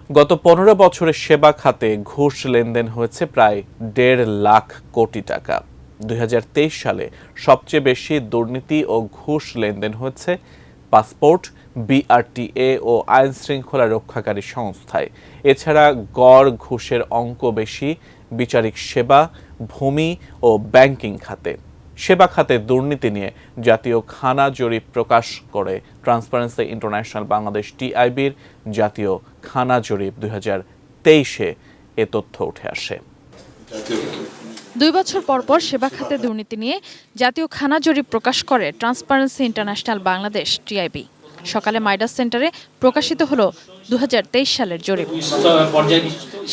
গত ১৫ বছরে সেবা খাতে ঘুষ লেনদেন হয়েছে প্রায় ১.৫ লাখ কোটি টাকা। ২০২৩ সালে সবচেয়ে বেশি দুর্নীতি ও ঘুষ লেনদেন হয়েছে পাসপোর্ট, বিআরটিএ ও আইন শৃঙ্খলা রক্ষাকারী সংস্থায়। এছাড়া গড় ঘুষের অঙ্ক বেশি বিচারিক সেবা, ভূমি ও ব্যাংকিং খাতে। সেবা খাতে দুর্নীতি নিয়ে জাতীয় খানা জরিপ প্রকাশ করে ট্রান্সপারেন্সি ইন্টারন্যাশনাল বাংলাদেশ টিআইবির জাতীয় খানা জরিপ ২০২৩-এ এ তথ্য উঠে আসে। ২ বছর পর সেবা খাতে দুর্নীতি নিয়ে জাতীয় খানা জরিপ প্রকাশ করে ট্রান্সপারেন্সি ইন্টারন্যাশনাল বাংলাদেশ টিআইবি। সকালে মাইডাস সেন্টারে প্রকাশিত হলো ২০২৩ সালের জরিপ।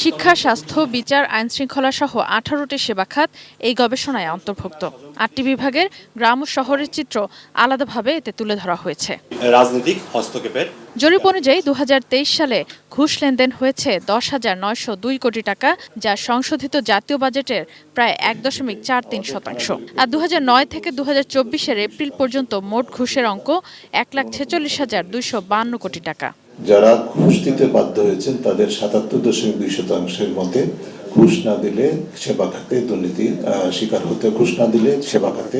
শিক্ষা, স্বাস্থ্য, বিচার, আইন শৃঙ্খলা সহ ১৮টি সেবা খাত এই গবেষণায় অন্তর্ভুক্ত। ৮টি বিভাগের গ্রাম ও শহরের চিত্র আলাদাভাবে এতে তুলে ধরা হয়েছে। রাজনৈতিক হস্তক্ষেপের জরিপ অনুযায়ী ২০২৩ সালে ঘুষ লেনদেন হয়েছে ১০,৯০২ কোটি টাকা, যা সংশোধিত জাতীয় বাজেটের প্রায় ১.৪৩%। আর ২০০৯ থেকে ২০২৪-এর এপ্রিল পর্যন্ত মোট ঘুষের অঙ্ক ১,৪৬,২৫২ কোটি টাকা। যারা ঘুষ দিতে বাধ্য হয়েছেন তাদের ৭৭.২% মধ্যে ঘুষ না দিলে সেবা খাতে দুর্নীতি শিকার হতে, ঘুষ না দিলে সেবা খাতে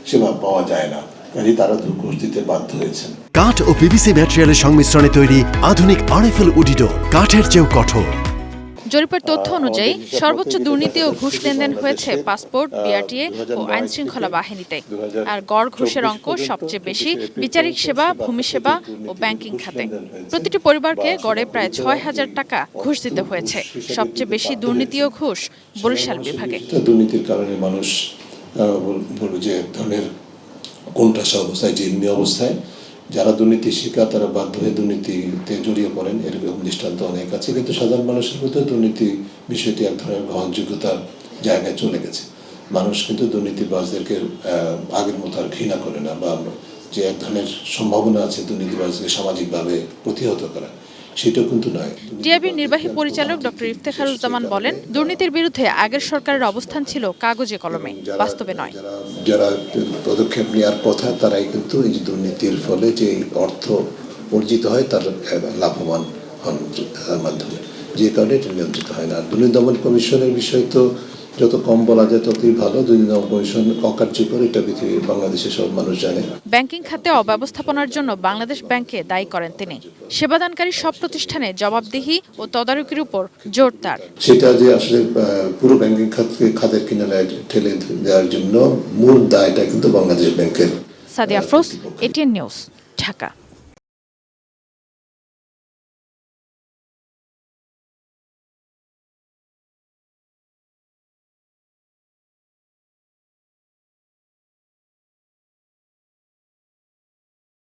সেবা পাওয়া যায় না, কাজে তারা ঘুষ দিতে বাধ্য হয়েছেন। কাঠ ও পিভিসি ম্যাটেরিয়ালের সংমিশ্রণে তৈরি আধুনিক আরএফএল উডিডো, কাঠের চেয়েও কঠোর। জরিপের তথ্য অনুযায়ী সর্বোচ্চ দুর্নীতি ও ঘুষ লেনদেন হয়েছে পাসপোর্ট, বিআরটিএ ও আইন শৃঙ্খলা বাহিনীতে। আর গড় ঘুষের অঙ্ক সবচেয়ে বেশি বিচারিক সেবা, ভূমি সেবা ও ব্যাংকিং খাতে। প্রতিটি পরিবারকে গড়ে প্রায় ৬,০০০ টাকা ঘুষ দিতে হয়েছে। সবচেয়ে বেশি দুর্নীতি ও ঘুষ বরিশাল বিভাগে। দুর্নীতির কারণে মানুষ বলবো যে ধরনের কোনটাসা অবস্থায়, যে এমনি অবস্থায় যারা দুর্নীতির শিকার তারা বাধ্য হয়ে দুর্নীতিতে জড়িয়ে পড়েন, এরকম দৃষ্টান্ত অনেক আছে। কিন্তু সাধারণ মানুষের মধ্যে দুর্নীতি বিষয়টি এক ধরনের গ্রহণযোগ্যতার জায়গায় চলে গেছে। মানুষ কিন্তু দুর্নীতিবাজদেরকে আগের মতো আর ঘৃণা করে না, বা যে এক ধরনের সম্ভাবনা আছে দুর্নীতিবাজকে সামাজিকভাবে প্রতিহত করা, সেটাও কিন্তু নয়। টিআইবির নির্বাহী পরিচালক ডক্টর ইফতেখারুজ্জামান বলেন, দুর্নীতির বিরুদ্ধে আগের সরকারের অবস্থান ছিল কাগজে কলমে, বাস্তবে নয়। যারা পদক্ষেপ নেওয়ার কথা তারাই কিন্তু এই দুর্নীতির ফলে যে অর্থ অর্জিত হয় তার লাভবান হন তার মাধ্যমে, যে কারণে এটা নিয়ন্ত্রিত হয় না। দুর্নীতি দমন কমিশনের বিষয় তো যত কম বলা যায় ততই ভালো। দুর্নীতি দমন কমিশন অকার্যকর, এটা পৃথিবীর বাংলাদেশের সব মানুষ জানে। ব্যাংকিং খাতে অব্যবস্থাপনার জন্য বাংলাদেশ ব্যাংককে দায়ী করেন তিনি। সেবাদানকারী সব প্রতিষ্ঠানে জবাবদিহি ও তদারকির উপর জোর তার। সেটা যে আসলে পুরো ব্যাংকিং খাতের কিনারায় ঠেলে দেওয়ার জন্য মূল দায়টা কিন্তু বাংলাদেশ ব্যাংকের। Sadia Afroz, ATN news, Dhaka.